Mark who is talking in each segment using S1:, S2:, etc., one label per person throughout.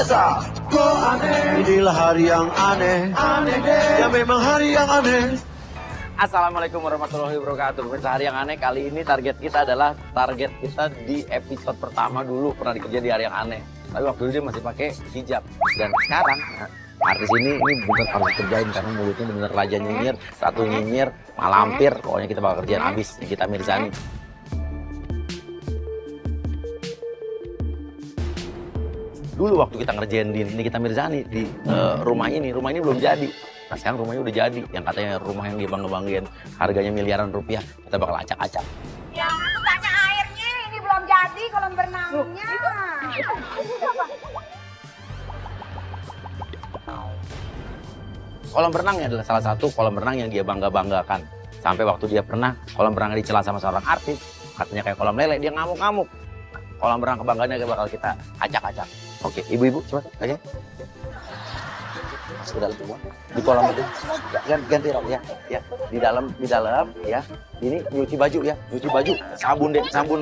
S1: biasa. Kok aneh? Inilah hari yang aneh. Aneh deh. Ya memang hari yang aneh.
S2: Assalamualaikum warahmatullahi wabarakatuh. Pemirsa hari yang aneh, kali ini target kita adalah target kita di episode pertama dulu pernah dikerja di hari yang aneh. Tapi waktu itu dia masih pakai hijab. Dan sekarang artis ini bukan harus kerjain karena mulutnya bener raja nyinyir, satu nyinyir, malampir. Pokoknya kita bakal kerjain abis Nikita Mirzani. Dulu waktu kita ngerjain di Nikita Mirzani di rumah ini belum jadi. Nah sekarang rumahnya udah jadi, yang katanya rumah yang dia bangga-banggain harganya miliaran rupiah, kita bakal acak-acak.
S3: Yang aku tanya airnya, ini belum jadi kolam berenangnya.
S2: Kolam berenangnya adalah salah satu kolam renang yang dia bangga-banggakan. Sampai waktu dia pernah kolam berenangnya dicela sama seorang artis, katanya kayak kolam lele, dia ngamuk-ngamuk. Kolam renang kebanggaannya bakal kita acak-acak. Oke, ibu-ibu cepat, oke. Masuk ke dalam semua di kolam itu, ganti rok ya, di dalam ya. Ini nyuci baju ya, sabun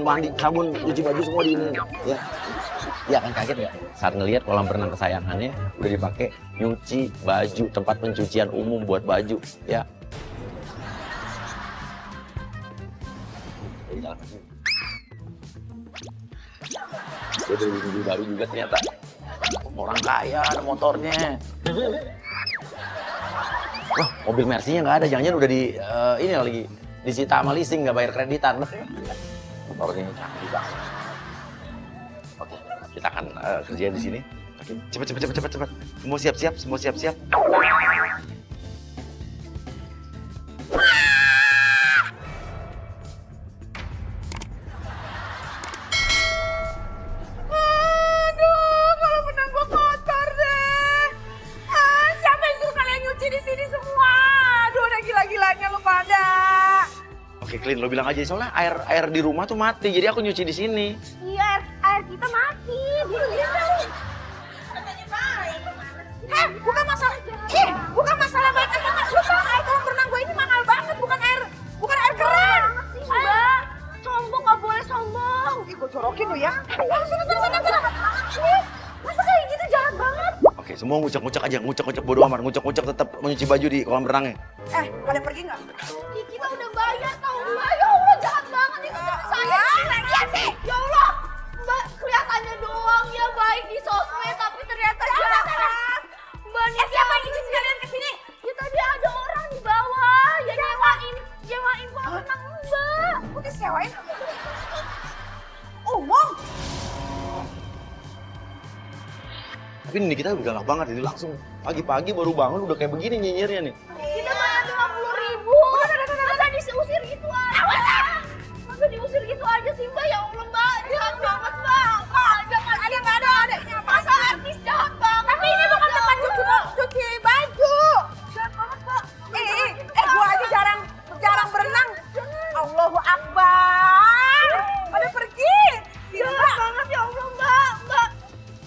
S2: mandi, sabun nyuci baju semua di ini ya. Ya kan kaget nggak saat ngelihat kolam renang kesayangannya udah dipakai nyuci baju, tempat pencucian umum buat baju ya. Dia dari minggu baru juga ternyata. Orang kaya ada motornya. Wah, mobil Mercy-nya nggak ada, jangan-jangan udah di ini lagi disita sama leasing, nggak bayar kreditan. Motornya canggih banget. Oke, kita akan kerja di sini. Oke, cepat. Semua siap-siap. Oke, Clean, lo bilang aja soalnya air di rumah tuh mati, jadi aku nyuci di sini.
S3: Iya, air kita mati. Katanya baik. Bukan masalah baik atau enggak. Lu tau air kolam renang gue ini mahal banget, bukan air keran. Mbak, sombong nggak boleh sombong. Ih, gue corokin lu ya. Sana. Masa kayak gitu jahat banget.
S2: Oke, semua ngucek-ngucek aja, ngucek-ngucek bodo amat, ngucek-ngucek tetap menyuci baju di kolam renangnya.
S3: Pada pergi nggak? Kita udah bayar tau Mbak, ya Allah jahat banget itu teman saya. Iya sih, ya Allah. Mbak kelihatannya doang ya baik di sosmed tapi ternyata jahat. Mbak nih siapa yang izin kalian kesini? Ya tadi ada orang di bawah yang nyewain kolam renang Mbak. Kok disewain? Omong.
S2: Tapi ini kita udah galak banget, ini langsung pagi-pagi baru bangun udah kayak begini nyinyirnya nih.
S3: Kita bayar 50.000. Masa diusir gitu aja? Masa diusir gitu aja sih Mbak? Ya Allah Mbak, jahat banget Mbak. Mbak, jangan ada. Masa artis jahat banget? Tapi ini bukan tempat cuci baju. Jahat banget Mbak. Gua aja jarang berenang. Allahu Akbar. Pada pergi. Jahat banget ya Allah Mbak. Mbak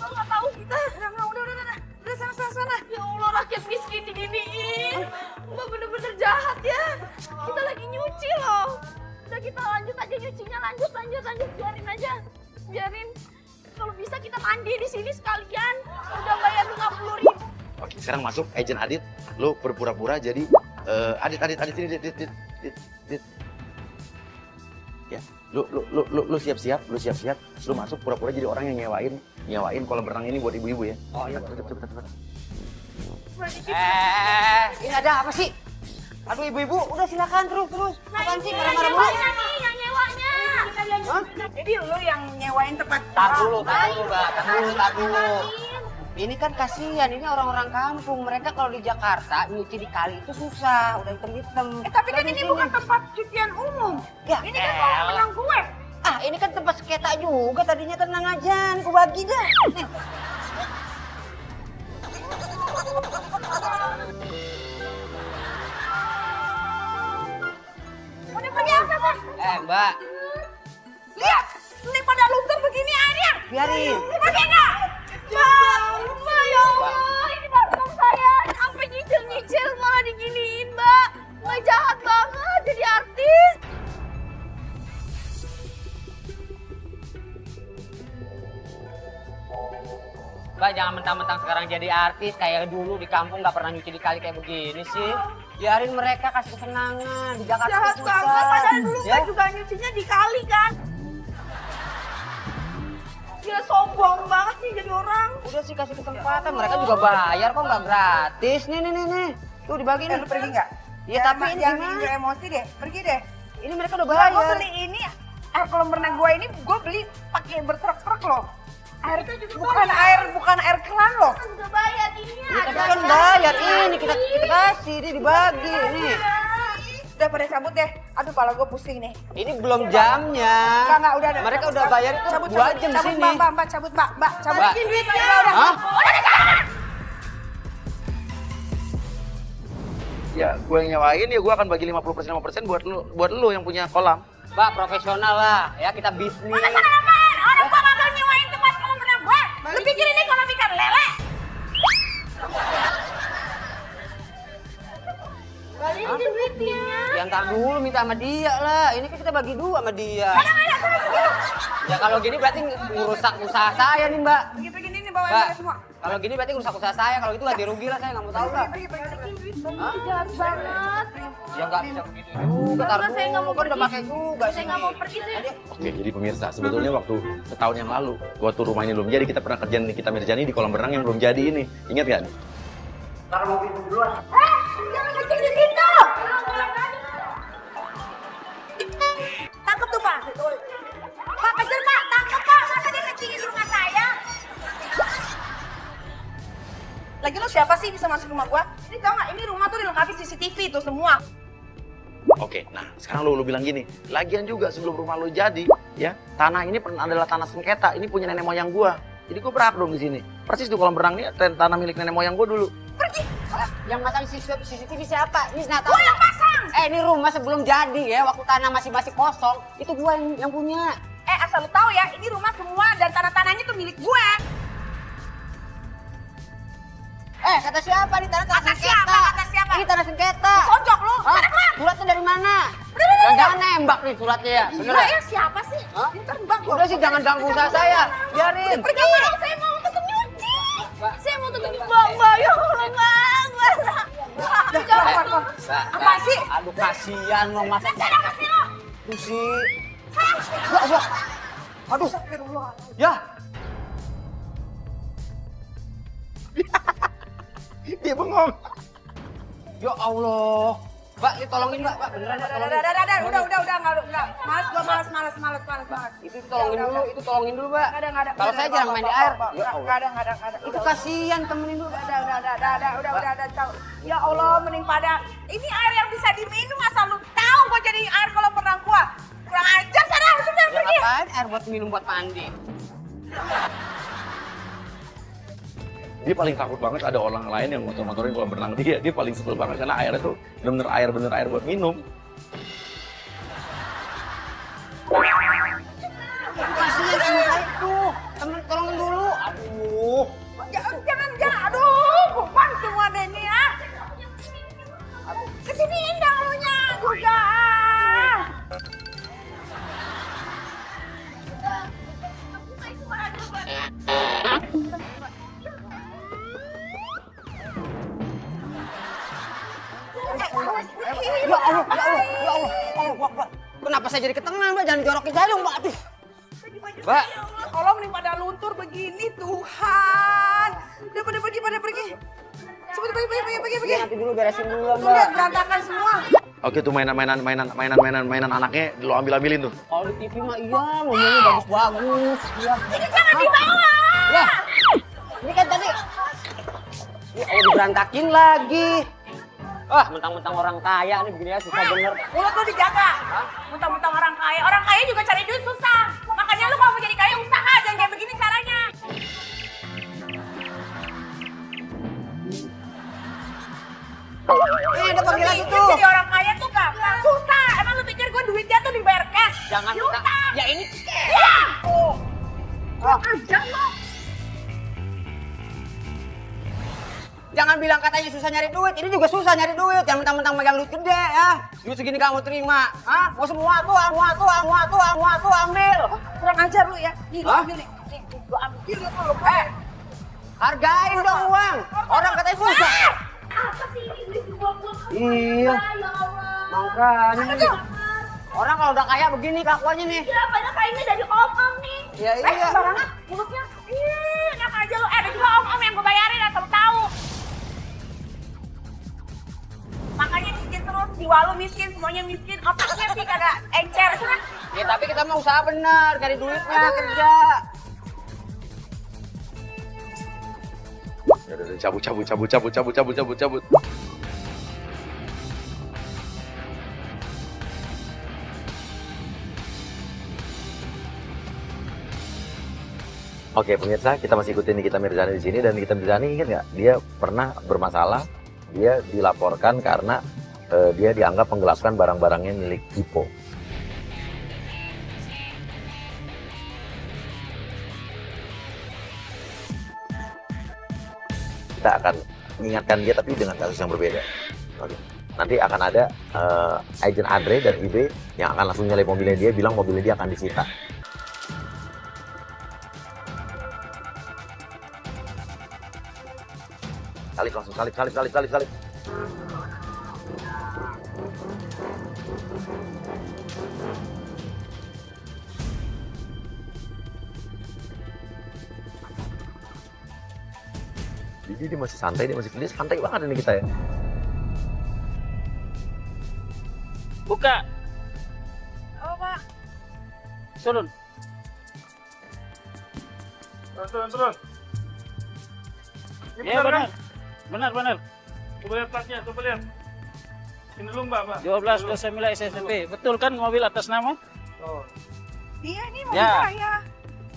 S3: nggak tahu kita. Udah sana. Ya Allah rakyat miskin diginiin. Mbak bener-bener jahat ya. Kita lagi nyuci loh. Udah kita lanjut aja nyucinya, lanjut. Biarin. Kalau bisa kita mandi di sini sekalian. Udah bayar 50.000.
S2: Oke, sekarang masuk agent Adit, lo berpura-pura jadi Adit ini Dit. Ya, lu siap-siap, lu masuk pura-pura jadi orang yang nyewain kolam renang ini buat ibu-ibu ya.
S4: Oh iya,
S2: cepet.
S4: ini ada apa sih? Aduh ibu-ibu, udah silakan terus. Apaan sih marah-marah mulu?
S3: Yang nyewanya. Jadi lu yang nyewain tempat.
S4: Tar dulu, Mbak. Ini kan kasihan, ini orang-orang kampung. Mereka kalau di Jakarta nyuci di kali itu susah, udah hitam-hitam.
S3: Tapi kan ini bukan tempat cucian umum.
S4: Ya,
S3: ini kan kolam renang gue.
S4: Ini kan tempat seketa juga, tadinya tenang aja, ku bagi dah.
S3: Udah pergi apa?
S4: Mbak.
S3: Lihat, ini pada luntur begini airnya.
S4: Biarin.
S3: Pergi enggak? Mbak, ya Allah, ini kantong saya. Sampai nyicil malah diginiin, Mbak. Mbak jahat banget jadi artis.
S4: Mbak jangan mentang-mentang sekarang jadi artis kayak dulu di kampung nggak pernah nyuci di kali kayak begini sih. Biarin mereka kasih kesenangan di Jakarta.
S3: Jahat
S4: susah.
S3: banget, padahal dulu
S4: Ya?
S3: kan juga nyucinya di kali kan. Ya sombong banget sih jadi orang.
S4: Udah sih kasih kesempatan, mereka juga bayar kok nggak gratis. Nih. Tuh dibagi nih.
S5: Lu pergi nggak?
S4: Iya tapi ini
S5: jangan
S4: gimana?
S5: bikin emosi deh, pergi deh.
S4: Ini mereka udah
S5: Gue
S4: bayar.
S5: beli ini, air kolam renang gue ini gue beli pakai bertruk-truk loh. Air bukan air keran loh.
S3: Kan udah bayar ini.
S4: Ini tapi kan bayar ini kita kasih, ini dibagi nih.
S5: Udah pada cabut deh. Aduh kepala gue pusing nih.
S4: Ini belum jamnya.
S5: Enggak, udah.
S4: Mereka
S5: Cabut,
S4: udah
S5: cabut.
S4: bayar itu
S5: Cabut,
S4: 2 jam
S5: cabut,
S4: sini.
S5: Mbak, cabut, Mbak. Cabutin
S4: Mbak.
S5: duitnya, udah.
S4: Hah?
S2: Ya, gue yang nyewain ya gue akan bagi 50% buat lu yang punya kolam.
S4: Mbak profesional lah, ya kita bisnis.
S3: Orang gua nggak nyewain tempat kolam renang gua. Lu pikir ini kolam ikan lele? Balikin duitnya.
S4: Ya ntar dulu minta sama dia lah. Ini kan kita bagi 2 sama dia. Ya kalau gini berarti ngerusak usaha saya nih Mbak.
S5: Pergi nih bawa
S4: Mbak,
S5: mereka semua.
S4: kalau gini berarti ngerusak usaha saya. Kalau gitu ganti rugi lah, saya nggak mau tahu Mbak.
S3: Jahat banget.
S4: Ya nggak bisa begitu juga. Tar
S3: Karena saya nggak mau
S4: dulu, kan udah
S3: pergi.
S4: pakai juga
S3: Saya nggak mau pergi sih.
S2: Oke, jadi pemirsa, sebetulnya waktu setahun yang lalu, waktu rumah ini belum jadi, kita pernah kerjaan Nikita Mirzani di kolam renang yang belum jadi ini. Ingat gak?
S3: Jangan kencing di situ. Tangkap tuh Pak. Pak kejar Pak, tangkap Pak. Masa dia kencingin di rumah saya?
S5: Lagi lo siapa sih bisa masuk rumah gue? Ini tau nggak? Ini rumah tuh dilengkapi CCTV tuh semua.
S2: Oke, nah sekarang lu bilang gini, lagian juga sebelum rumah lu jadi, ya tanah ini adalah tanah sengketa, ini punya nenek moyang gua. Jadi gua berhak dong di sini. Persis tuh kolam renang ini tanah milik nenek moyang gua dulu.
S4: Yang masang CCTV siapa? Ini Nata. Gua yang pasang. Ini rumah sebelum jadi ya, waktu tanah masih kosong, itu gua yang punya.
S5: Asal lu tahu ya, ini rumah semua dan tanah-tanahnya tuh milik gue.
S4: Kata siapa nih tanah
S5: Kata
S4: sengketa?
S5: siapa?
S4: Ini tanah sengketa.
S5: Sonjok lu.
S4: Hah? Suratnya dari mana? Jangan nembak nih suratnya ya. Bener
S5: Gila
S4: ya?
S5: ya siapa sih?
S4: Hah?
S5: Ntar bang gua.
S4: Udah sih jangan ganggu usaha saya. Biarin.
S5: Pergi.
S3: Saya mau tutup nyuci. Saya mau tutup Mbak. Ya Allah Mbak.
S5: Jangan. Apa sih?
S4: Aduh kasihan lo mas. Pusi. Aduh. Ya.
S2: Dia bengong.
S4: Ya Allah. Mbak, ini tolongin Mbak. Beneran Mbak, tolongin.
S5: Udah, enggak. Malas.
S4: Itu tolongin dulu Mbak.
S5: Enggak ada.
S4: Kalau saya jarang main di air. Ya
S5: Enggak
S4: Allah.
S5: ada.
S4: Itu kasihan temenin dulu.
S5: Udah, tahu. Ya Allah, mending pada ini air yang bisa diminum asal lu tahu gua jadi air kolam renang gua. Kurang ajar sana, sudah
S4: Ya
S5: pergi.
S4: ngapain air buat minum buat mandi?
S2: Dia paling takut banget ada orang lain yang motor-motorin kolam renang dia. Dia paling sebel banget karena airnya tuh bener air buat minum.
S4: Kasihan sama saya tuh. Temen tolongin dulu. Aduh.
S5: Jangan. Aduh, bukan semua deh ini ya. Kesiniin dong lu nya juga.
S4: Ya Allah. Kenapa saya jadi ke tengah Mbak? Jangan dijorokin saya dong Mbak. Aduh. Mbak.
S5: Allah mending pada luntur begini Tuhan. Udah pada pergi. Cepet pergi.
S4: Nanti dulu beresin dulu
S5: Tuh lihat
S4: Mbak.
S5: berantakan semua.
S2: Oke tuh mainan anaknya lo ambilin tuh.
S4: Kalau di TV mah iya, ngomongnya bagus-bagus. Iya.
S3: Ini jangan dibawa.
S4: Ya. Ini kan tadi. Ya Allah diberantakin lagi. Mentang-mentang orang kaya nih begini ya susah bener.
S5: Mulut lu dijaga. Mentang-mentang orang kaya. Orang kaya juga cari duit susah. Makanya lu kalau mau jadi kaya usaha jangan kayak begini caranya.
S4: Ada panggilan
S5: Lu
S4: itu.
S5: jadi orang kaya tuh gampang. Susah. Emang lu pikir gue duitnya tuh dibayar cash?
S4: Jangan
S5: Utang.
S4: Ya ini.
S5: Iya. Ajar lu.
S4: Jangan bilang katanya susah nyari duit. Ini juga susah nyari duit. Jangan mentang-mentang megang duit gede ya. Duit segini kamu terima. Hah? Mau semua tuh, ambil.
S5: Kurang ajar lu ya. Nih, lu
S4: Hah?
S5: ambil nih. Nih, lu ambil.
S4: Hargain dong uang. Orang katanya susah.
S3: Apa sih ini duit dibuang-buang?
S4: Iya.
S3: Ya Allah.
S4: Makanya. Orang kalau udah kaya begini kelakuannya nih.
S3: Ya padahal kayaknya dari om-om nih.
S4: Ya iya.
S5: Sembarangan mulutnya. Ih, enak aja lu. Ada juga om-om yang gue bayarin asal lu tahu. Makanya miskin terus, jiwa lu miskin, semuanya miskin, otaknya sih kagak encer.
S4: Ya tapi kita mau usaha bener, cari duitnya, kerja.
S2: Ya udah cabut. Oke pemirsa, kita masih ikutin Nikita Mirzani di sini dan Nikita Mirzani ingat nggak? Dia pernah bermasalah, dia dilaporkan karena dia dianggap menggelapkan barang-barangnya milik Dipo. Kita akan mengingatkan dia tapi dengan kasus yang berbeda. Oke. Nanti akan ada agent Andre dan Ibe yang akan langsung nyalip mobilnya dia, bilang mobilnya dia akan disita. Salip. Jadi dia masih santai, dia santai banget ini kita ya.
S6: Buka,
S5: Oh, Pak.
S6: turun.
S7: Turun. Ini
S6: Ya
S7: benar kan?
S6: benar.
S7: Coba lihat platnya, coba lihat. Ini dulu Mbak.
S6: 1229 SSP. Betul kan mobil atas nama?
S7: Oh.
S5: Iya, ini mobil
S6: Ya.
S5: saya.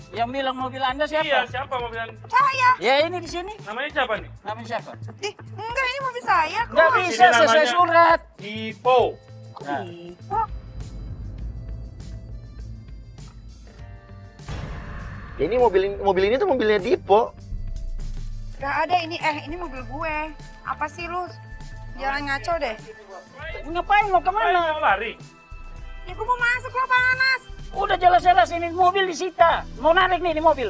S6: Yang bilang mobil Anda
S7: Iya,
S6: siapa?
S7: siapa mobilan?
S5: Saya.
S6: Ya ini di sini.
S7: Namanya siapa nih?
S6: Namanya siapa?
S5: Enggak, ini mobil saya kok.
S6: Nggak bisa
S7: Ini
S6: sesuai
S7: namanya-
S6: surat.
S7: Dipo.
S6: Nah,
S5: Oh,
S2: Ya, ini mobil ini tuh mobilnya Dipo.
S5: nggak ada ini mobil gue. Apa sih lu? Jangan ngaco deh.
S6: ngapain mau kemana?
S7: Mau lari?
S5: Ya gue mau masuk lo panas.
S6: Udah jelas-jelas ini mobil disita. Mau narik nih di mobil.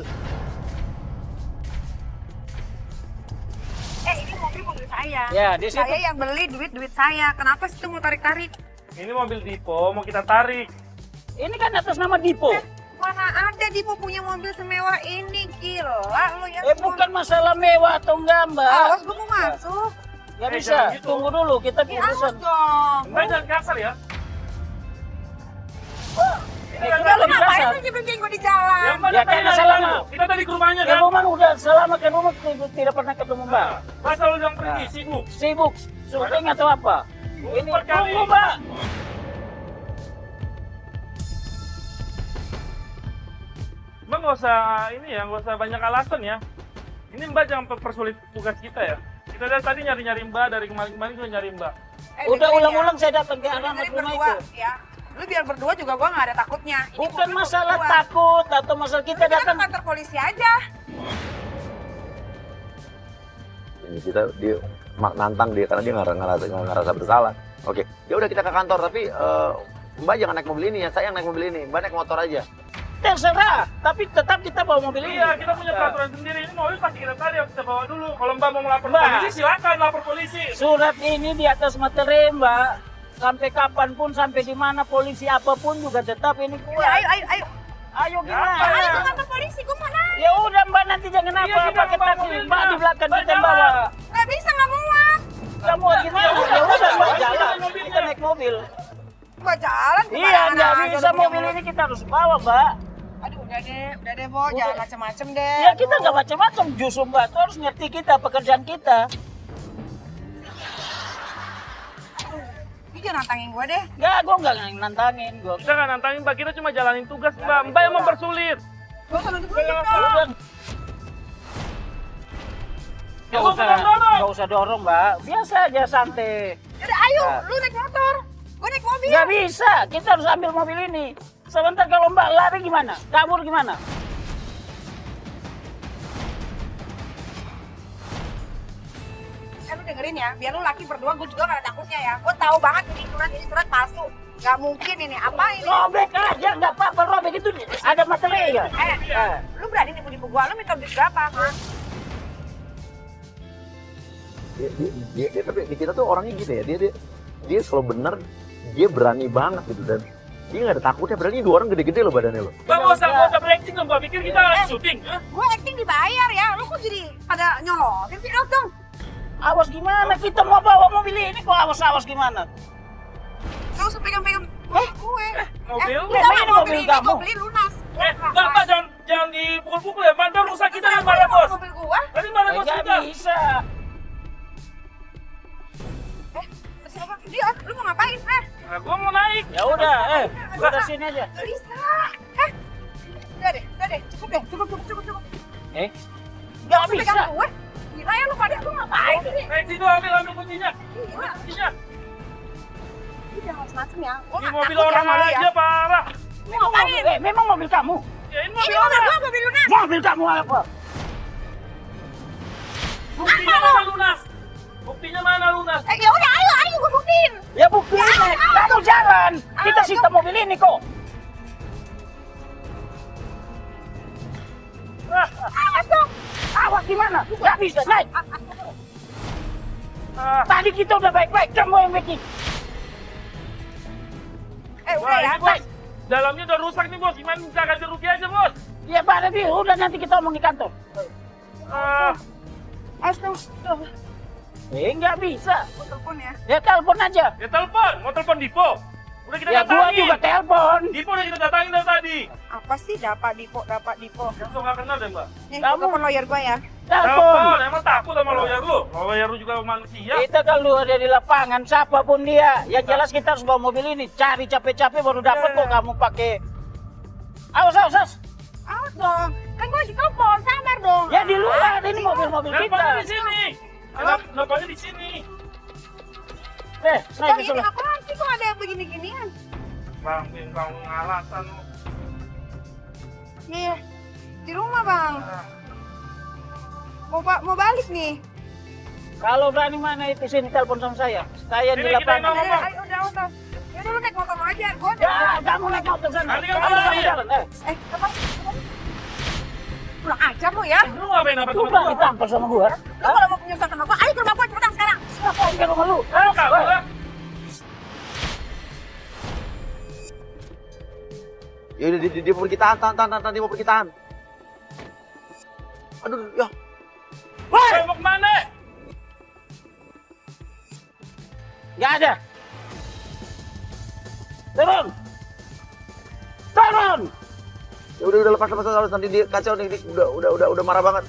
S5: Ini mobil saya.
S6: Ya, di situ.
S5: Saya yang beli duit saya. Kenapa sih tuh mau tarik-tarik?
S7: Ini mobil Dipo, mau kita tarik.
S6: Ini kan atas nama Dipo.
S5: Mana ada Dipo punya mobil semewah ini, gila lu ya.
S6: Bukan masalah mewah atau enggak, Mbak.
S5: Awas gue mau masuk.
S6: Nggak
S7: Eh,
S6: bisa.
S7: jangan gitu.
S6: Tunggu dulu, kita
S5: Ya awas
S6: urusan.
S5: dong.
S7: Mbak jangan kasar ya. Ini
S6: Ya,
S7: kan
S6: kita
S5: Lu
S6: lebih
S5: ngapain
S6: kasar.
S5: lu nyebelin gue di jalan?
S7: Yang mana
S6: Ya,
S7: tadi
S6: karena
S7: dari
S6: salah,
S7: mana?
S6: Mbak.
S7: Kita tadi ke rumahnya
S6: Ke
S7: kan?
S6: rumah udah selama ke rumah tidak pernah ketemu Mbak.
S7: Masa lu yang pergi sibuk?
S6: Sibuk, syuting atau apa? Ini
S7: Berkali.
S6: tunggu Mbak.
S7: Mbak nggak usah nggak usah banyak alasan ya. Ini Mbak jangan persulit tugas kita ya. Kita dari tadi nyari-nyari Mbak, dari kemarin-kemarin juga nyari Mbak.
S6: Udah
S5: dengerin
S6: ulang-ulang
S5: ya.
S6: saya datang ke
S5: Lu
S6: alamat
S5: dengerin
S6: rumah
S5: berdua,
S6: itu.
S5: ya. Lu biar berdua juga gua nggak ada takutnya. Ini
S6: Bukan
S5: mobil
S6: masalah
S5: berdua.
S6: takut atau masalah kita
S5: Kita ke
S6: datang.
S5: kantor polisi aja.
S2: Ini dia nantang dia karena dia nggak ngerasa bersalah. Oke, ya udah kita ke kantor tapi Mbak jangan naik mobil ini ya, saya yang naik mobil ini. Mbak naik motor aja.
S6: Terserah, tapi tetap kita bawa mobil ini.
S7: Iya, kita punya peraturan sendiri. Ini mobil pasti kita tadi harus kita bawa dulu. Kalau Mbak mau melapor
S6: Mbak.
S7: polisi, silakan lapor polisi.
S6: Surat ini di atas materai, Mbak. Sampai kapanpun, sampai di mana polisi apapun juga tetap ini
S5: Ya,
S6: kuat.
S5: ayo.
S6: Ayo
S5: Ayo ke
S6: gimana?
S5: kantor polisi, gua mau naik.
S6: Ya udah Mbak, nanti jangan
S7: Iya,
S6: apa
S7: kita
S6: pakai
S7: bawa
S6: taksi.
S7: mobilnya.
S6: Mbak di belakang
S7: Mbak,
S6: kita yang
S7: jangan.
S6: bawa.
S5: Nggak bisa, nggak muat.
S6: Kamu gimana? Ya udah Mbak jalan. Kita naik mobil.
S5: Gua jalan
S6: Iya,
S5: kemana-mana
S6: nggak
S5: aja
S6: bisa
S5: lu punya
S6: mobil
S5: mulut.
S6: ini kita harus bawa, Mbak.
S5: Aduh, udah deh, Bo. Jangan macem-macem deh.
S6: Ya kita nggak macam-macam, justru Mbak tuh harus ngerti kita, pekerjaan kita.
S5: Ini jangan nantangin gua deh.
S6: Gue nggak nantangin. Gue
S7: Kita nggak nantangin Mbak, kita cuma jalanin tugas Mbak. Mbak yang mempersulit.
S5: Gua kalau dulu
S6: udah.
S7: Ya, gua pelan dorong.
S6: Nggak usah dorong, Mbak. Biasa aja santai.
S5: Udah, ayo.
S6: Nah.
S5: Lu naik motor. Gua naik mobil.
S6: Nggak bisa, kita harus ambil mobil ini. Sebentar kalau Mbak lari gimana? Kabur gimana?
S5: Lu dengerin ya, biar lu laki berdua, gue juga gak ada takutnya ya. Gue tahu banget ini surat palsu. Gak mungkin ini, apa ini?
S6: Robek aja, nggak apa-apa. Robek itu ada materai ya.
S5: Lu berani nipu-nipu gua, lu minta duit berapa? Hah?
S2: Dia tapi di kita tuh orangnya gitu ya, dia kalau bener dia berani banget gitu, dan dia nggak ada takutnya, berarti dua orang gede-gede loh badannya lo.
S7: Bang, nggak usah berakting dong, gua pikir kita lagi syuting. Hah?
S5: Gue acting dibayar ya, lu kok jadi pada nyolotin sih dong?
S6: Awas gimana? Kita mau bawa mobil ini kok awas gimana?
S5: Gak usah pegang-pegang gue.
S7: Mobil?
S5: Udah
S6: Memang ini mobil
S5: ini
S6: kamu?
S5: gue beli lunas.
S7: Mbak, jangan dipukul-pukul ya, mantan rusak kita yang marah bos.
S5: Mobil gue.
S7: Tadi marah bos
S6: Nggak
S7: kita.
S6: bisa.
S5: Siapa? Dia, lu mau ngapain?
S7: Nah, gua mau naik.
S6: Ya udah, udah sini aja.
S5: Gak bisa. Udah deh, cukup deh, cukup.
S6: Nggak
S5: Lu
S6: bisa.
S5: pegang gue. Gila ya lu pada, lu ngapain sih?
S7: Naik situ, ambil kuncinya.
S5: Gila.
S7: Kuncinya.
S5: Lu jangan macem-macem ya. Gua
S7: Ini
S5: nggak
S7: mobil
S5: takut
S7: orang
S5: sama lu ya.
S7: aja parah.
S5: Lu ngapain?
S6: Memang mobil kamu?
S7: Ya ini
S5: Ini
S7: mobil
S5: mobil
S7: orang.
S5: gue, mobil lunas.
S6: Mobil kamu apa?
S7: Buktinya mana lunas? Buktinya mana lunas?
S5: Ya udah, ayo gue buktiin.
S6: Ya buktinya, kamu jalan. Kita sita mobil ini kok.
S5: Awas dong.
S6: Awas gimana? Nggak bisa, naik. Tadi kita udah baik-baik, kamu yang bikin.
S5: Udah
S7: Wah,
S5: ya.
S7: ini bos. Dalamnya udah rusak nih bos. Gimana minta ganti rugi aja bos?
S6: Ya Pak Devi, udah nanti kita omong di kantor.
S5: Awas dong.
S6: Nggak bisa.
S5: Gue telepon ya.
S6: Ya telepon aja.
S7: Ya telepon, mau telepon Dipo. Udah kita
S6: Ya gua
S7: datangin.
S6: juga telepon.
S7: Dipo udah kita datangin dari tadi.
S5: Apa sih dapat Dipo?
S7: Langsung gak kenal deh mbak.
S5: Nih,
S6: Kamu-
S5: gue telepon lawyer gue ya.
S6: Telepon.
S7: Emang takut sama lawyer lu? Lawyer lu juga manusia.
S6: Kita kalau ada di lapangan, siapapun dia, yang jelas kita harus bawa mobil ini. Cari capek-capek baru dapat kok kamu pakai. Awas.
S5: Awas dong. Kan gue lagi telepon, sabar dong.
S6: Ya di luar, ini mobil-mobil kita.
S7: Nelponnya di sini. Nelponnya di sini.
S6: Naik
S5: Bang,
S6: ke
S5: ini
S6: sana.
S5: apaan sih kok ada begini-ginian?
S7: Bang, bintang ngalasan lu.
S5: Iya. Di rumah, Bang. Mau balik nih.
S6: Kalau berani mana itu sini telepon sama saya. Saya di
S7: Sini, kita
S6: lapangan.
S7: ngomong. Bang.
S5: Ayo udah. Ya udah lu naik motor aja. Gue
S6: Ya, kamu naik motor sana.
S7: Nanti kamu
S6: Kamu
S7: lari ya?
S6: jalan,
S5: apa sih? Kurang ajar lu ya.
S7: Lu ngapain apa
S6: Lu berani tampar sama gua?
S5: Lu kalau mau punya sama gue, ayo ke rumah gue cepetan sekarang.
S6: Ngapain ke rumah lu?
S2: Ya udah dia mau pergi tahan, dia mau pergi tahan. Aduh, ya.
S7: Mau kemana?
S6: Nggak ada. Turun.
S2: Ya udah lepas nanti dia kacau nih, udah marah banget.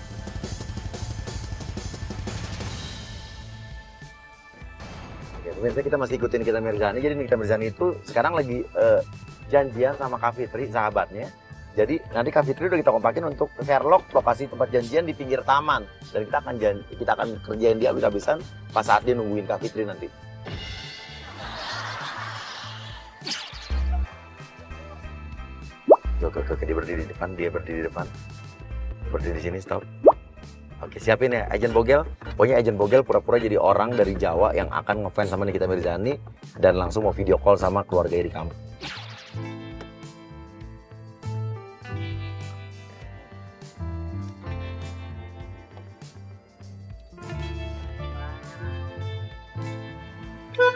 S2: Ya, pemirsa kita masih ikutin Nikita Mirzani. Jadi Nikita Mirzani itu sekarang lagi janjian sama Kak Fitri, sahabatnya. Jadi nanti Kak Fitri udah kita kompakin untuk ke Sherlock, lokasi tempat janjian di pinggir taman. Dan kita akan kerjain dia habis-habisan pas saat dia nungguin Kak Fitri nanti. Oke, dia berdiri di depan. Berdiri di sini, stop. Oke, siapin ya, Agent Bogel. Pokoknya Agent Bogel pura-pura jadi orang dari Jawa yang akan ngefans sama Nikita Mirzani dan langsung mau video call sama keluarga di kampung.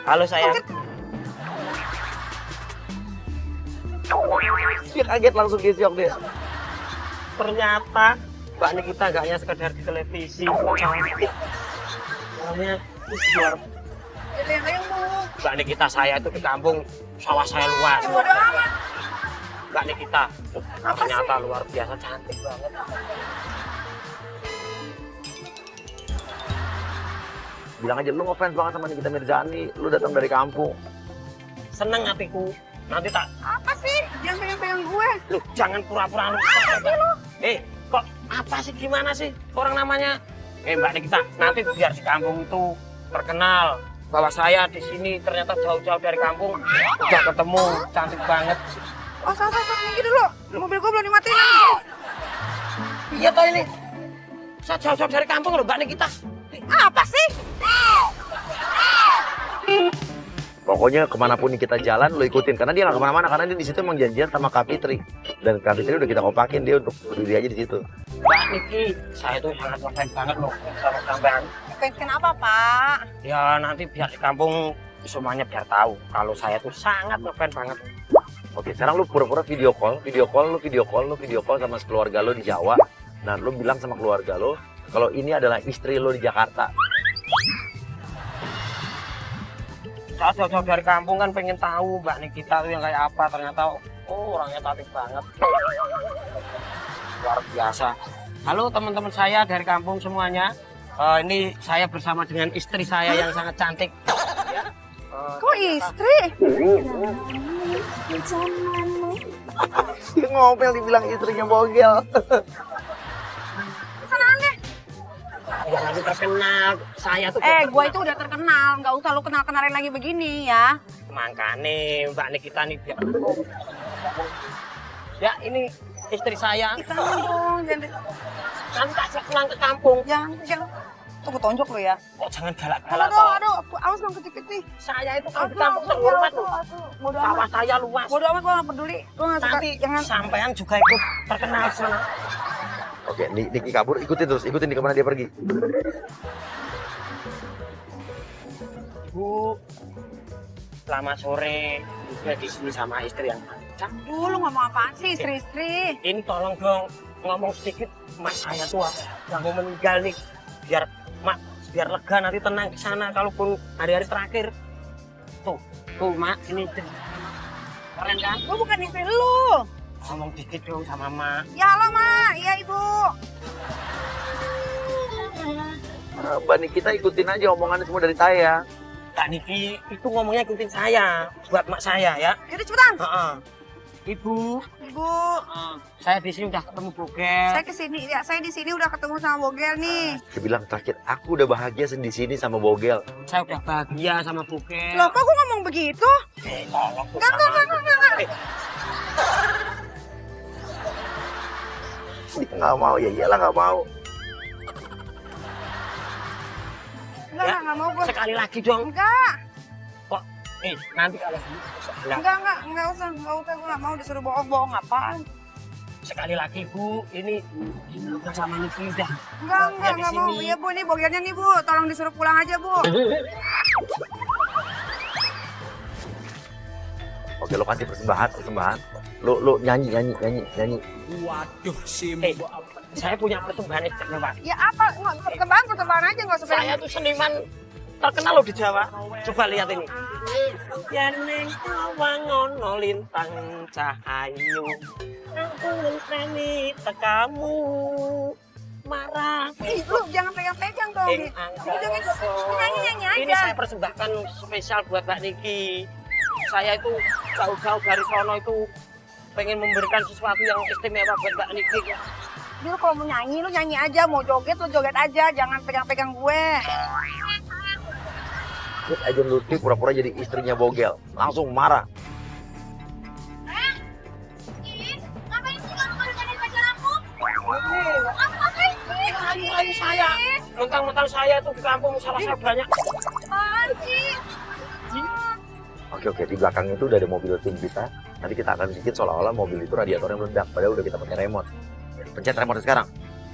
S4: Halo sayang.
S2: Dia kaget langsung kisiok dia.
S4: Ternyata Mbak Nikita gak hanya sekedar di televisi, cantik. Namanya luar.
S5: Yang lu.
S4: Mbak Nikita saya itu di kampung, sawah saya luas.
S5: Bodo amat.
S4: Mbak Nikita ternyata luar biasa cantik banget.
S2: Bilang aja, lu ngefans banget sama Nikita Mirzani, lu datang dari kampung.
S4: Seneng hatiku. Nanti tak,
S5: Apa sih? Jangan pegang-pegang gue.
S4: lu jangan pura-pura lupa. Kok apa sih, gimana sih orang namanya? Mbak Nikita, nanti biar di kampung itu terkenal bahwa saya di sini ternyata jauh-jauh dari kampung udah ketemu, cantik banget.
S5: Oh, salah, minggir dulu. Mobil gue belum dimatiin.
S4: Iya toh ini, saya jauh-jauh dari kampung loh Mbak Nikita.
S5: Apa sih?
S2: Pokoknya kemanapun kita jalan, lu ikutin. Karena dia nggak kemana-mana, karena dia di situ emang janjian sama Kak Fitri. Dan Kak Fitri udah kita kompakin dia untuk berdiri aja di situ.
S4: Mbak Niki, saya tuh sangat ngefans banget loh sama sampean.
S5: ngefans kenapa, Pak?
S4: Ya nanti biar di kampung semuanya biar tahu kalau saya tuh sangat ngefans banget.
S2: Oke, sekarang lu pura-pura video call sama keluarga lo di Jawa. Dan lu bilang sama keluarga lo kalau ini adalah istri lo di Jakarta.
S4: Saya jauh-jauh dari kampung kan pengen tahu Mbak Nikita tuh yang kayak apa. Ternyata orangnya cantik banget. Luar biasa. Halo teman-teman saya dari kampung semuanya. Ini saya bersama dengan istri saya yang sangat cantik. Ya.
S5: Kok istri?
S2: Dia ngomel dibilang istrinya bogel.
S5: Senang deh.
S4: Ya nanti terkenal. Saya tuh.
S5: Gue itu udah terkenal. Nggak usah lu kenal-kenalin lagi begini ya.
S4: Makanya Mbak Nikita nih biar. Ya ini istri saya.
S5: Jangan dong, jangan.
S4: Nanti tak pulang ke kampung.
S5: Jangan. Tunggu tonjok lu ya.
S4: Kok jangan galak-galak
S5: Aduh, awas dong kecil-kecil.
S4: Saya itu kan di kampung terhormat tuh.
S5: Bodo
S4: Sawah
S5: amat.
S4: saya luas.
S5: Bodo amat, gue nggak peduli. Gue nggak suka.
S4: Nanti
S5: Jangan.
S4: sampean juga ikut terkenal sana.
S2: Oke, Niki kabur, ikutin di kemana dia pergi.
S4: Bu, selamat sore. Juga di sini sama istri yang macam.
S5: Lu ngomong apaan sih, istri-istri?
S4: Ini tolong dong ngomong sedikit. Mas saya tuh yang mau meninggal nih. Biar lega nanti tenang di sana. Kalaupun hari-hari terakhir. Tuh Mak, ini istri. Keren kan?
S5: Gue bukan istri lu.
S4: Ngomong dikit dong sama Mak.
S5: Ya halo, Mak. Iya, Ibu.
S2: Mbak Nikita ikutin aja omongannya semua dari saya.
S4: Kak Niki itu ngomongnya ikutin saya buat mak saya ya.
S5: Yaudah cepetan.
S4: Ibu,
S5: Ibu,
S4: saya di sini udah ketemu Bogel.
S5: saya di sini udah ketemu sama Bogel nih.
S2: Dia bilang terakhir, aku udah bahagia di sini sama bogel.
S4: Saya udah bahagia sama Bogel.
S5: Loh, kok gue ngomong begitu?
S4: Tolong.
S5: Enggak.
S2: Dia nggak mau, ya iyalah nggak mau.
S5: Enggak mau gue.
S4: Sekali lagi dong.
S5: Enggak.
S4: Kok, nanti kalau
S5: Enggak usah, gue nggak mau disuruh bohong apaan.
S4: sekali lagi Bu, ini sama Niki udah.
S5: Enggak mau. Iya Bu, ini Bogelnya nih Bu, tolong disuruh pulang aja Bu.
S2: Oke, lo kasih persembahan. Lo nyanyi.
S8: Waduh,
S4: Saya punya persembahan istimewa.
S5: Ya apa? Pertebaran aja nggak usah.
S4: Saya tuh seniman terkenal loh di Jawa. Coba lihat ini. Yeneng awang ono lintang cahayu. Aku ngenteni tekamu. Marah.
S5: Lu jangan pegang-pegang dong. Nyanyi aja.
S4: Ini saya persembahkan spesial buat Mbak Niki. Saya itu jauh-jauh dari sono itu pengen memberikan sesuatu yang istimewa buat Mbak Niki.
S5: Lu kalau mau nyanyi, lu nyanyi aja. Mau joget, lu joget aja. Jangan pegang-pegang gue.
S2: Terus aja Lutfi pura-pura jadi istrinya bogel. Langsung marah.
S3: Ngapain sih kamu ngedeketin pacar aku? Ngapain sih?
S4: Ayo saya. Mentang-mentang saya itu di kampung salah saya banyak.
S3: Apaan sih?
S2: Oke, di belakang itu udah ada mobil tim kita. Nanti kita akan bikin seolah-olah mobil itu radiatornya meledak. Padahal udah kita pakai remote. Pencet remote sekarang.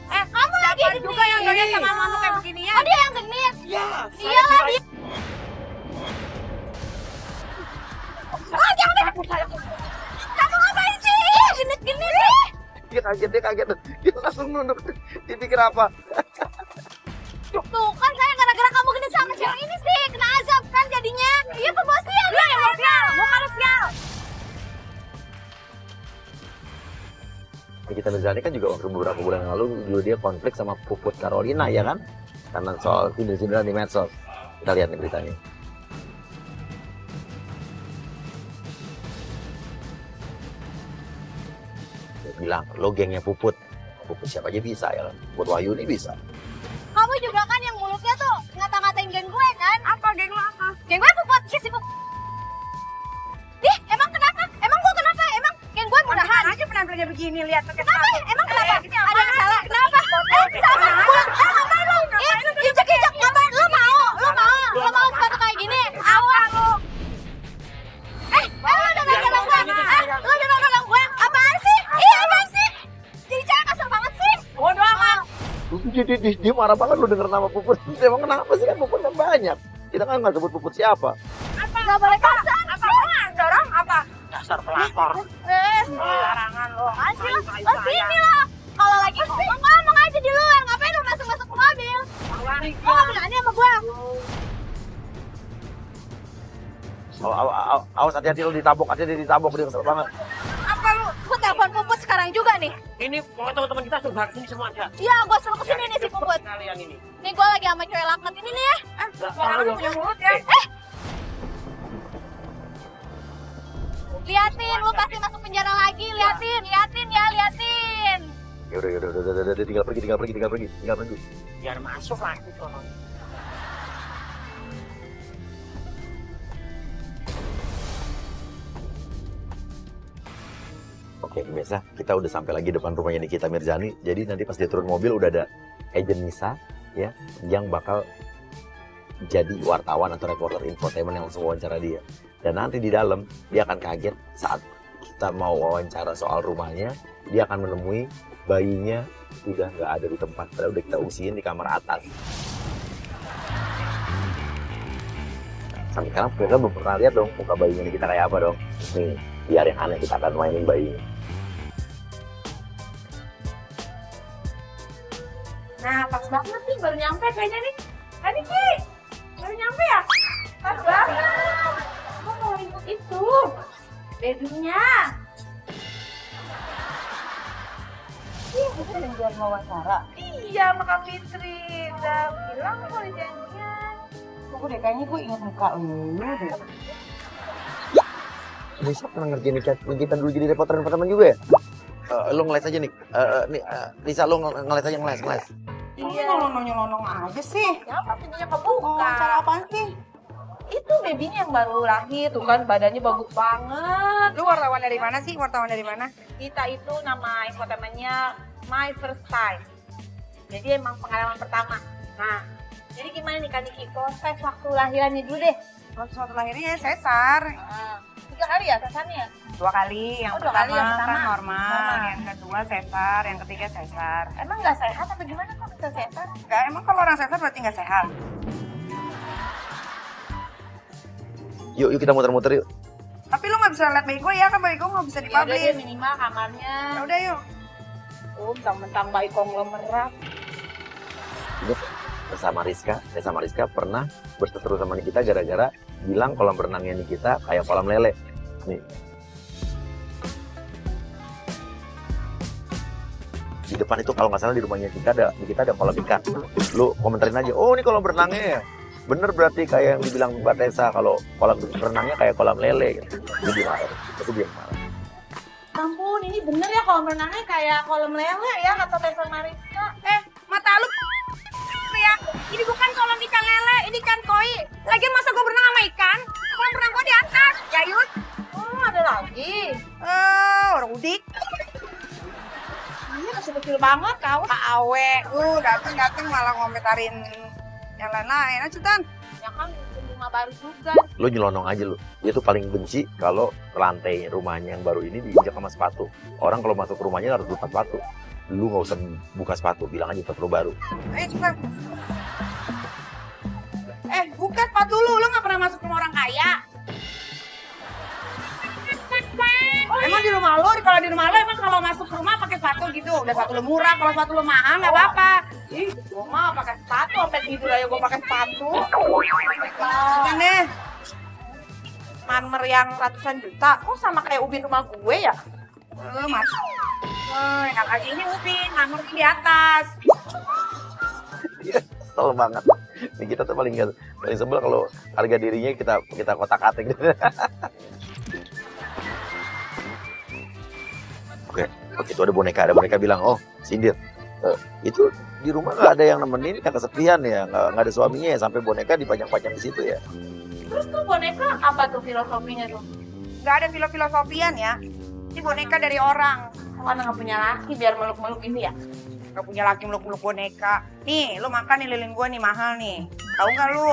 S3: Kamu lagi genit
S5: juga yang joget sama mama kayak begini ya?
S3: Oh, dia yang genit?
S4: Iya.
S3: Iya lah dia. Kamu ngapain sih? Genit-genit nih.
S2: Dia kaget. Dia langsung nunduk. Dia pikir apa?
S3: Tuh kan saya gara-gara kamu genit sama cewek ini sih. Kena azab kan jadinya. Iya tuh bos sial. Iya yang sial. Muka lu sial.
S2: Nikita Mirzani kan juga waktu beberapa bulan lalu dulu dia konflik sama Puput Carolina ya kan? Karena soal sindir-sindiran di medsos. Kita lihat nih beritanya. Dia bilang, lo gengnya Puput. Puput siapa aja bisa ya kan? Puput Wahyu ini bisa.
S3: Kamu juga kan yang mulutnya tuh ngata-ngatain geng gue kan?
S5: Apa geng lu apa?
S3: Geng gue Puput, si Puput. Ih, emang kenapa? Emang gue kenapa? Emang geng gue mudahan?
S5: Aja penampilannya begini, lihat pakai
S3: Kenapa? Emang kenapa? Ada yang salah? Kenapa? Sama gue. Ngapain lu? Injek-injek ngapain? Lu mau sepatu kayak gini? Awas lu. Lu udah nolong gue? Lu udah nolong gue? Apaan sih? Apaan sih? Jadi cewek kasar banget sih.
S5: Bodoh amat.
S2: Lu tuh Dia marah banget lu denger nama Puput. Emang kenapa sih, kan Puput kan banyak. Kita kan nggak sebut Puput siapa.
S3: Nggak boleh kasar.
S5: Apa? Dorong apa?
S4: Dasar pelakor.
S5: Larangan lo.
S3: Lo sini lo. Kalau lagi ngomong aja di luar, ngapain lo masuk-masuk ke mobil? Lo nggak berani sama gue.
S2: Awas, hati-hati lu ditabok, dia kesel banget.
S5: Apa lu?
S3: Gue telepon Puput sekarang juga nih.
S4: Ini pokoknya teman-teman kita suruh kesini semua aja.
S3: Iya, gue suruh kesini nih si Puput.
S4: Kalian ini.
S3: Nih gue lagi sama cewek laknat ini nih ya.
S5: Orang punya mulut ya.
S3: Liatin, lu pasti masuk penjara lagi. Liatin ya, liatin.
S2: Yaudah, tinggal pergi.
S4: Biar masuk lagi tuh.
S2: Oke, pemirsa, kita udah sampai lagi depan rumahnya Nikita Mirzani. Jadi nanti pas dia turun mobil udah ada agent Nisa ya yang bakal jadi wartawan atau reporter infotainment yang langsung wawancara dia. Dan nanti di dalam dia akan kaget saat kita mau wawancara soal rumahnya, dia akan menemui bayinya udah nggak ada di tempat, padahal udah kita usiin di kamar atas. Sampai sekarang mereka belum pernah lihat dong muka bayinya Nikita kayak apa dong. Nih, biar yang aneh kita akan mainin bayinya.
S5: Nah, pas banget nih, baru nyampe kayaknya nih. Tadi Ki, baru nyampe ya? Pas banget. Gue mau ikut itu, babynya. Iya, bukan yang buat wawancara. Iya, sama Kak Fitri. Udah bilang mau di janjian. Tunggu deh, kayaknya gue ingat muka lu deh.
S2: Nisa pernah ngerjain Nikita dulu jadi reporter infotainment juga ya? Lo ngeles aja nih, Nisa lo ngeles aja, ngeles.
S5: Iya. Nyelonong aja sih. Ya, pintunya kebuka. Oh, cara apaan sih? Itu babynya yang baru lahir, tuh kan badannya bagus banget. Lu wartawan dari mana sih? Wartawan dari mana? Kita itu nama infotainmentnya My First Time. Jadi emang pengalaman pertama. Nah, jadi gimana nih Kak Niki? Proses waktu lahirannya dulu deh. Proses waktu lahirnya sesar. 3 kali ya sesarnya? 2 kali. Yang pertama kan normal, yang kedua sesar, yang ketiga sesar. Emang nggak sehat atau gimana kok bisa sesar? Nggak, emang kalau orang sesar berarti nggak sehat.
S2: Yuk kita muter-muter yuk.
S5: Tapi lu nggak bisa lihat bayi gue ya, kan bayi gue nggak bisa dipublish.
S3: Ya udah minimal kamarnya.
S5: Ya udah yuk.
S3: Mentang-mentang bayi konglomerat.
S2: Sama Rizka pernah berseteru sama Nikita gara-gara bilang kolam renangnya Nikita kayak kolam lele. Nih. Di depan itu kalau nggak salah di rumahnya Nikita ada kolam ikan. Lu komentarin aja, oh ini kolam renangnya ya. Bener berarti kayak yang dibilang Mbak Tessa kalau kolam renangnya kayak kolam lele gitu. Jadi marah, itu dia marah.
S3: Ampun, ini bener ya kolam renangnya kayak kolam lele ya kata Tessa Mariska.
S5: Mata lu ya, ini bukan kolam ikan lele, ini ikan koi. Lagi masa gue berenang sama ikan? Kolam renang gue di atas, ya Yus.
S3: Ada lagi.
S5: Orang udik.
S3: Ini masih kecil banget kau.
S5: Pak Awe, dateng malah ngomentarin yang lain-lain. Ayo Tan.
S3: Ya kan bunga baru juga.
S2: Lu nyelonong aja lu. Dia tuh paling benci kalau lantai rumahnya yang baru ini diinjak sama sepatu. Orang kalau masuk ke rumahnya harus buka sepatu. Lu nggak usah buka sepatu, bilang aja sepatu baru.
S5: Ayo cepat. Buka sepatu lu nggak pernah masuk rumah orang kaya. Emang di rumah lu, kalau di rumah lu emang kalau masuk rumah pakai sepatu gitu, udah sepatu lu murah, kalau sepatu lu mahal nggak apa-apa. Ih, gua mah pakai sepatu, sampai tidur aja gua pakai sepatu. Kan deh, marmer yang ratusan juta, kok sama kayak ubin rumah gue ya? Mas, enak aja ini ubin, marmer di atas.
S2: Iya, kesel banget. Nih kita tuh paling sebel kalau harga dirinya kita kotak-katik. Oke, itu ada boneka bilang, oh sindir, itu di rumah nggak ada yang nemenin, yang kesepian ya, nggak ada suaminya ya, sampai boneka dipajang-pajang di situ ya.
S3: Terus tuh boneka apa tuh filosofinya tuh?
S5: Nggak ada filosofian ya, ini boneka dari orang.
S3: Karena nggak punya laki biar meluk-meluk ini ya?
S5: Nggak punya laki meluk-meluk boneka. Nih, lu makan nih lilin gua nih mahal nih, tahu nggak lu?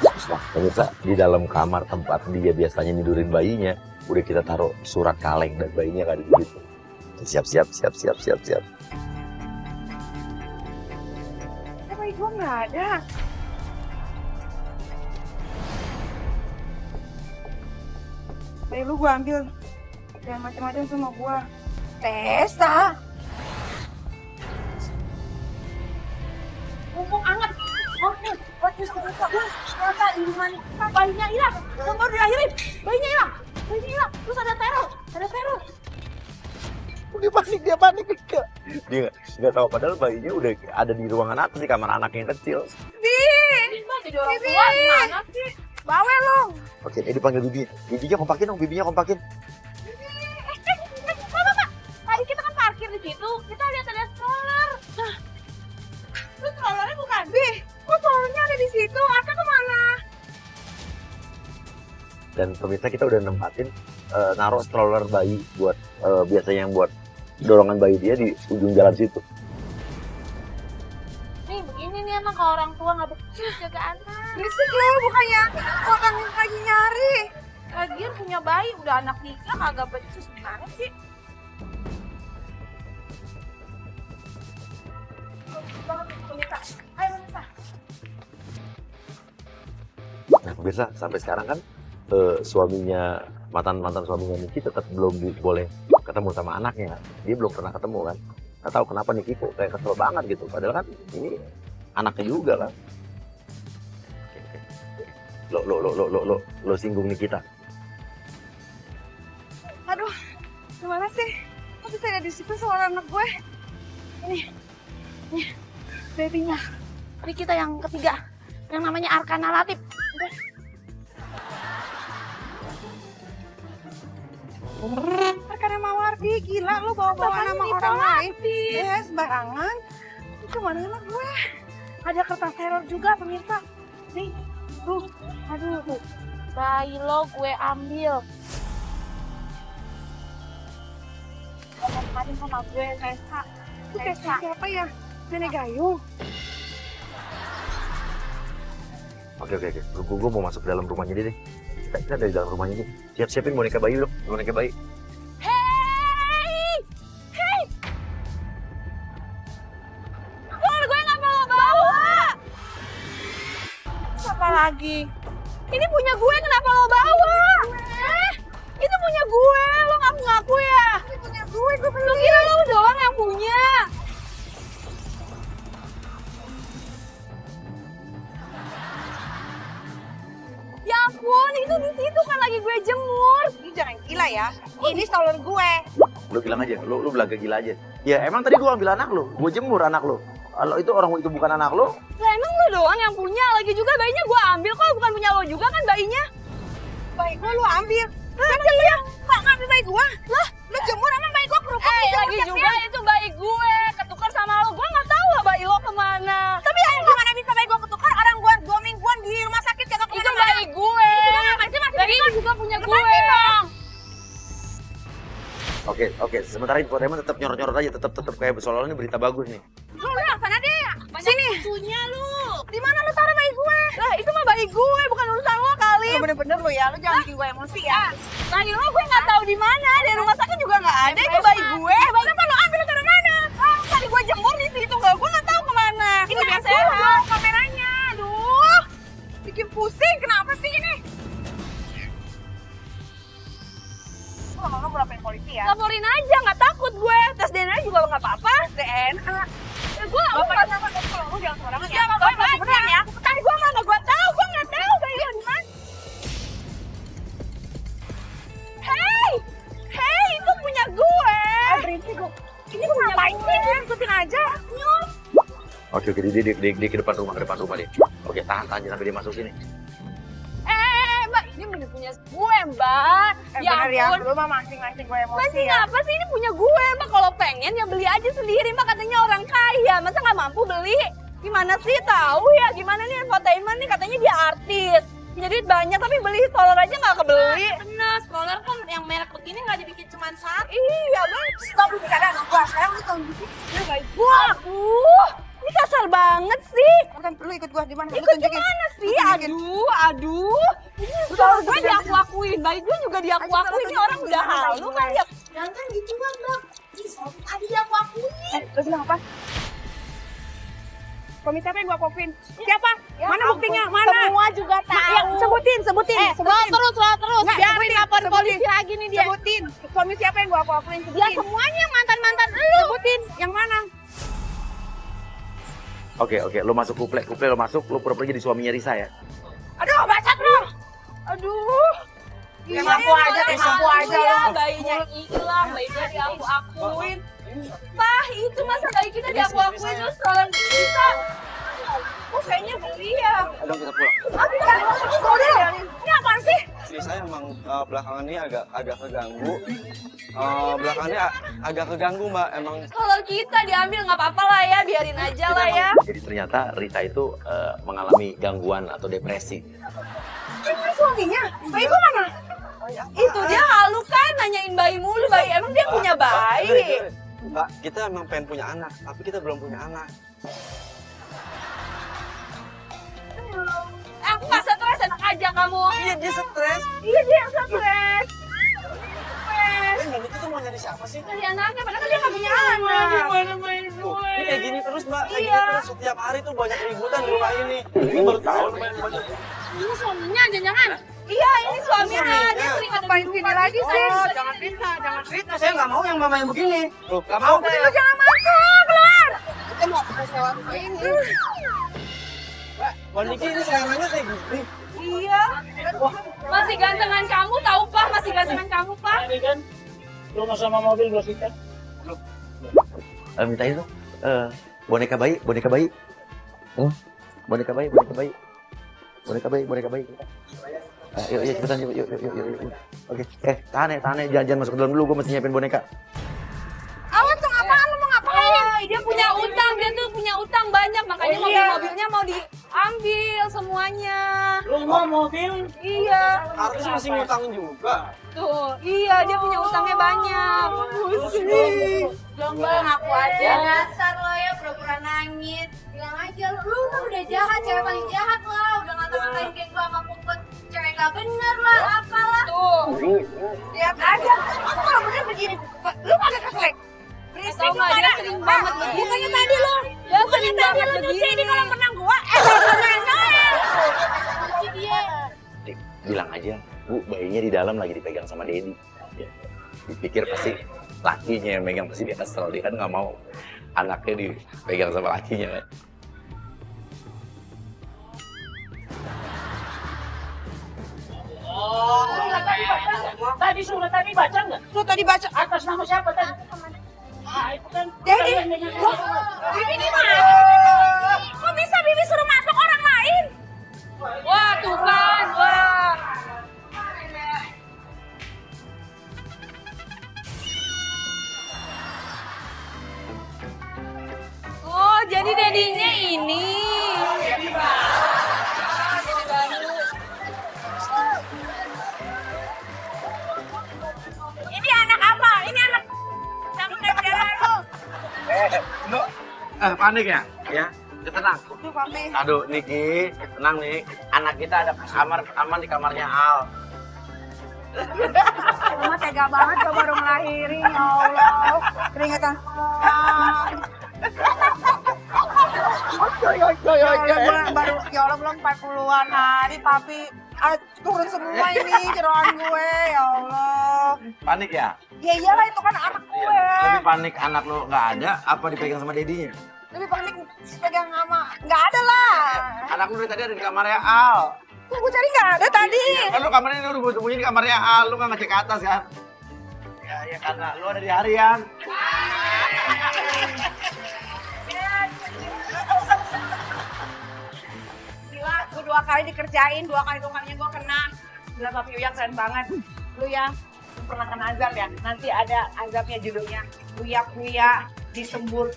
S2: Nah, pemirsa, di dalam kamar tempat dia biasanya nidurin bayinya, udah kita taruh surat kaleng dan bayinya nggak ada di situ. Siap.
S5: Gua nggak ada. Bayi lu gua ambil. Jangan macam-macam sama gua. Tessa. Mumpung anget. Oke, terus ternyata di mana? Bayinya hilang. Baru diakhirin. Bayinya hilang. Terus ada teror.
S2: Dia panik. Dia nggak tahu padahal bayinya udah ada di ruangan atas di kamar anak yang kecil.
S5: Jadi orang tua gimana sih? Bawel lo.
S2: Oke, ini dipanggil bibinya. Bibinya kompakin.
S3: Tadi kita kan parkir di situ, kita lihat ada stroller. Nah,
S5: Terus strollernya bukan Bi. Kok strollernya ada di situ? Arka kemana?
S2: Dan pemirsa kita udah nempatin naruh stroller bayi buat biasanya yang buat dorongan bayi dia di ujung jalan situ.
S3: nih begini nih emang kalau orang tua nggak becus jaga anak.
S5: Berisik lo, bukannya orang lagi nyari. Lagian punya bayi, udah anak nikah kagak becus gimana sih? Ayo pemirsa.
S2: Nah pemirsa sampai sekarang kan suaminya mantan suaminya Niki tetap belum boleh ketemu sama anaknya. Dia belum pernah ketemu kan. Nggak tahu kenapa Niki kok kayak kesel banget gitu. Padahal kan ini anaknya juga kan. Lo singgung Nikita.
S5: Aduh, gimana sih? Kok bisa ada di situ suara anak gue? Ini, babynya.
S3: Ini kita yang ketiga, yang namanya Arkana Latif.
S5: Karena Mawardi, gila lu bawa-bawa nama orang lain. Yes, barangan. Itu mana anak gue? Ada kertas teror juga pemirsa. Nih, tuh, aduh tuh.
S3: Bayi lo gue ambil. Kemarin sama gue Tessa.
S5: Itu Tessa siapa ya? Nenek Gayung.
S2: Oke. Gue mau masuk ke dalam rumahnya dia deh. Kita dari dalam rumahnya dia. Siap-siapin boneka bayi dong. Boneka bayi.
S3: Hei! Keluar gue nggak mau bawa.
S5: Siapa lagi?
S3: Ini punya gue, kenapa lo bawa? Itu punya gue, lo ngaku-ngaku ya?
S5: Ini punya gue beli.
S3: Lo kira lo doang yang punya? Ya ampun, itu di situ kan lagi gue jemur.
S5: Ini jangan gila ya. Ini stroller gue.
S2: Lo bilang aja, lo belaga gila aja. Ya emang tadi gue ambil anak lo, gue jemur anak lo. Kalau itu orang itu bukan anak lo,
S3: Lah emang lo doang yang punya, lagi juga bayinya gue ambil kok, bukan punya lo juga kan bayinya?
S5: Bayi gue lu ambil. Emang iya? Kok ngambil bayi gue? Lah, lu jemur emang bayi gue kerupuk
S3: Lagi juga itu bayi gue, ketukar sama lo, gue nggak tahu lah bayi lo kemana.
S5: Tapi yang gimana bisa bayi gue ketukar? Orang gue 2 mingguan di rumah sakit jaga
S3: Itu
S5: kemana-mana.
S3: bayi gue. Bayi ini juga punya gue.
S2: Oke. Sementara infotainment tetap nyorot-nyorot aja, tetap kayak soalnya ini berita bagus nih.
S5: Lu sana deh. Sini.
S3: Susunya lu.
S5: Di mana lu taruh bayi gue?
S3: Lah itu mah bayi gue, bukan urusan lo kali.
S5: Bener-bener lu ya, lu jangan bikin gue emosi ya.
S3: Bayi lo gue nggak tahu di mana, di rumah sakit juga nggak ada itu bayi gue.
S5: Kenapa lu ambil taruh mana?
S3: Tadi gue jemur di situ nggak, gue nggak tahu kemana.
S5: Ini
S3: Udah
S5: aku
S3: sehat.
S5: kameranya. Aduh. Bikin pusing, kenapa sih ini? Lu lama-lama mau laporin polisi ya?
S3: Laporin aja, nggak takut gue. Tes DNA juga nggak apa-apa.
S5: DNA.
S3: Gue nggak
S5: Bapak
S3: mau.
S5: sama dokter, lu jangan sembarangan ya.
S3: Ya nggak apa-apa aja.
S5: ya.
S3: Tadi gue mana gue tahu, gue nggak tahu bayi lo di mana. Hei, itu punya gue.
S5: Berhenti gue. Ini lu ngapain sih? Ikutin aja.
S2: Oke, di depan rumah dia. Oke, tahan sampai dia masuk sini.
S3: Mbak, ini bener punya gue, Mbak.
S5: Bener ya, lu mah masing-masing gue emosi
S3: Masih
S5: ya.
S3: apa sih, ini punya gue, Mbak. Kalau pengen ya beli aja sendiri, Mbak. Katanya orang kaya, masa nggak mampu beli? Gimana sih, tahu ya? Gimana nih infotainment nih, katanya dia artis. Punya duit banyak, tapi beli stroller aja nggak kebeli.
S5: Bener, stroller kan yang merek begini nggak dibikin cuma satu.
S3: Iya, Bang.
S5: Stop, lu bicara sama gue. Sekarang lu tau gitu. Ya baik.
S3: Waduh, ini kasar banget sih.
S5: Bukan perlu ikut gue di mana? Lu
S3: Ikut
S5: tunjukin.
S3: gimana sih?
S5: Lu tunjukin.
S3: Aduh. Ini stroller gue diaku-akuin, bayi gue juga diaku-akuin. Ini orang udah halu kali ya.
S5: Jangan gitu Bang. Ih, tadi aku akuin. Lu bilang apa? Suami siapa yang gua apokin? Siapa? Mana buktinya? Mana?
S3: Semua juga tahu.
S5: Ya, sebutin.
S3: Terus.
S5: Nggak,
S3: Biarin
S5: sebutin,
S3: lapor
S5: sebutin.
S3: polisi lagi nih dia.
S5: Sebutin. Suami siapa yang gua apokin?
S3: Ya
S5: Sebutin.
S3: semuanya mantan-mantan lu.
S5: Sebutin. Yang mana?
S2: Oke, lo masuk kuple lo masuk, lo pura-pura jadi suaminya Risa ya.
S5: Aduh, bacot lu. Aduh.
S3: Iya,
S5: Ngaku aja, ngaku aja
S3: ya,
S5: lu.
S3: bayinya hilang, bayinya diaku-akuin. Pak, itu masa bayi kita diaku-akuin terus tolong kita. Oh, kayaknya beli ya.
S1: Ayo kita pulang.
S3: Ini apaan sih?
S1: Istri saya emang belakangan ini agak keganggu. Belakangannya agak keganggu, Mbak. Emang
S3: Kalau kita diambil nggak apa-apa lah ya, biarin aja lah ya.
S2: Jadi ternyata Rita itu mengalami gangguan atau depresi.
S5: Ini suaminya. Bayi gua mana?
S3: Itu dia halu kan, nanyain bayi mulu, bayi emang dia punya bayi.
S1: Mbak, kita emang pengen punya anak, tapi kita belum punya anak.
S3: Aku nggak stres, enak aja kamu.
S1: Iya, dia stres.
S3: Iya dia yang stres.
S1: Mbak, itu tuh mau nyari siapa sih?
S3: Dari anaknya, padahal kan dia nggak punya anak. Gimana main
S1: Tuh, ini kayak gini terus, Mbak. Kayak
S3: Iya.
S1: gini terus setiap hari tuh banyak ributan di rumah ini. Ini baru tahu lumayan banyak.
S3: Ini suaminya, jangan-jangan. Iya, ini suaminya. Dia sering ada
S5: Ngapain sini lagi sih? Jangan cerita.
S1: Saya nggak mau yang mama yang begini. Loh, nggak mau.
S5: Lu jangan masuk, keluar.
S1: Kita mau sewa rumah ini. Mbak, Niki ini seleranya kayak gini.
S3: Iya. Masih gantengan kamu, tahu Pak? Masih gantengan kamu, Pak.
S6: Ini kan rumah sama mobil gue sikat.
S2: Minta itu boneka bayi. Boneka bayi. Yuk, cepetan yuk. Oke, tahan ya, jangan masuk ke dalam dulu, gue mesti nyiapin boneka.
S3: Awas tuh apaan? Lu mau ngapain? Dia punya utang, dia tuh punya utang banyak, makanya mobil-mobilnya mau diambil semuanya.
S6: Lu mau mobil?
S3: Iya.
S1: Harusnya masih ngutang juga.
S3: Tuh, iya dia punya utangnya banyak. Pusing. Lomba ngaku aja. Dasar lo ya pura-pura nangis. Bilang aja lu kan udah jahat, cewek paling jahat lah. Udah ngata-ngatain geng gua sama puput. Cewek gak bener lah, apalah. Tuh.
S5: Lihat aja. Kamu kalau bener begini, lu kagak keselek. Berisik
S3: Tahu
S5: lu
S3: nggak, dia
S5: pada.
S3: sering banget begini.
S5: Bukannya tadi lu.
S3: Dia sering banget begini.
S5: Ini kalau menang gua, beneran.
S3: Dia.
S2: Bilang aja, Bu, bayinya di dalam lagi dipegang sama Dedi. Ya. Dipikir pasti lakinya yang megang, pasti dia kesel. Dia kan nggak mau anaknya dipegang sama lakinya. Kan?
S6: Tadi surat tadi baca nggak?
S5: Lu tadi baca.
S6: Atas nama siapa tadi? Ah, itu kan.
S5: Dedi.
S6: kalian dengan-
S5: Bibi di mana? Kok bisa Bibi suruh masuk orang lain?
S3: Wah, tuh kan. Wah. Oh, jadi dedinya ini.
S5: Ini anak apa? Ini anak
S2: Panik ya? Ya, tenang.
S5: Tuh papi.
S2: Aduh, Niki, tenang nih. Anak kita ada kamar aman di kamarnya Al.
S5: Cuma tega banget gua baru ngelahirin, ya Allah. Keringetan. Ya Allah belum 40-an hari papi. Turun semua ini jeroan gue, ya Allah.
S2: Panik ya?
S5: Ya iyalah itu kan anak gue.
S2: Lebih panik anak lo nggak ada, apa dipegang sama dedinya?
S5: Lebih panik pegang sama, nggak ada lah.
S2: Anak lo dari tadi ada di kamarnya Al.
S5: Kok gue cari nggak ada tadi.
S2: Kan lo kamarnya udah gue temuin di kamarnya Al, lo nggak ngecek ke atas kan? Ya karena lo ada di harian.
S5: Gila, gue 2 kali dikerjain, 2 kali tukangnya gue kena. Gila papi Uya keren banget. Lu ya, pernah kena azab ya? Nanti ada azabnya judulnya. Uya disembur